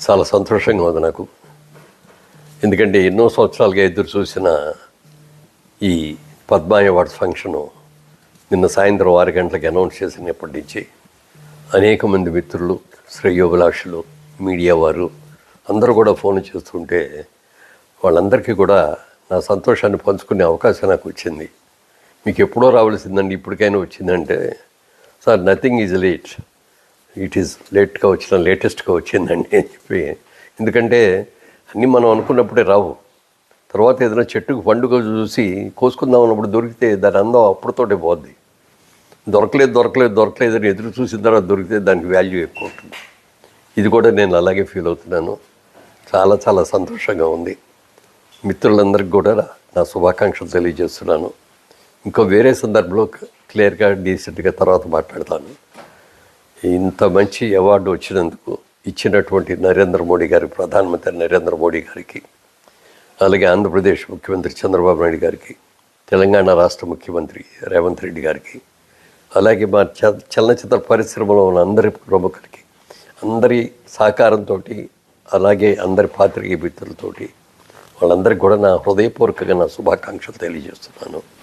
చాలా సంతోషంగా ఉంది నాకు. ఎందుకంటే ఎన్నో సంవత్సరాలుగా ఎదురు చూసిన ఈ పద్మ అవార్డ్స్ ఫంక్షను నిన్న సాయంత్రం 6 గంటలకు అనౌన్స్ చేసినప్పటి నుంచి అనేక మంది మిత్రులు, శ్రేయోభిలాషులు, మీడియా వారు అందరూ కూడా ఫోన్ చేస్తుంటే వాళ్ళందరికీ కూడా నా సంతోషాన్ని పంచుకునే అవకాశం నాకు వచ్చింది. మీకు ఎప్పుడో రావాల్సిందండి, ఇప్పటికైనా వచ్చిందంటే, sir nothing is late, it is లేట్గా వచ్చిన లేటెస్ట్గా వచ్చిందండి అని చెప్పి. ఎందుకంటే అన్నీ మనం అనుకున్నప్పుడే రావు. తర్వాత ఏదైనా చెట్టుకు పండుగ చూసి కోసుకుందాం అన్నప్పుడు దొరికితే దాని అందం అప్పుడుతోటే పోద్ది. దొరకలేదు అని ఎదురు చూసిన తర్వాత దొరికితే దానికి వాల్యూ ఎక్కువ ఉంటుంది. ఇది కూడా నేను అలాగే ఫీల్ అవుతున్నాను. చాలా చాలా సంతోషంగా ఉంది. మిత్రులందరికీ కూడా నా శుభాకాంక్షలు తెలియజేస్తున్నాను. ఇంకో వేరే సందర్భంలో క్లియర్గా డీసెంట్గా తర్వాత మాట్లాడతాను. ఇంత మంచి అవార్డు వచ్చినందుకు ఇచ్చినటువంటి నరేంద్ర మోడీ గారికి, ప్రధానమంత్రి నరేంద్ర మోడీ గారికి, అలాగే ఆంధ్రప్రదేశ్ ముఖ్యమంత్రి చంద్రబాబు నాయుడు గారికి, తెలంగాణ రాష్ట్ర ముఖ్యమంత్రి రేవంత్ రెడ్డి గారికి, అలాగే మా చలనచిత్ర పరిశ్రమలో ఉన్న అందరి ప్రముఖులకి, అందరి సహకారంతో, అలాగే అందరి పాత్రికేయ మిత్రులతోటి వాళ్ళందరికీ కూడా నా హృదయపూర్వకంగా నా శుభాకాంక్షలు తెలియజేస్తున్నాను.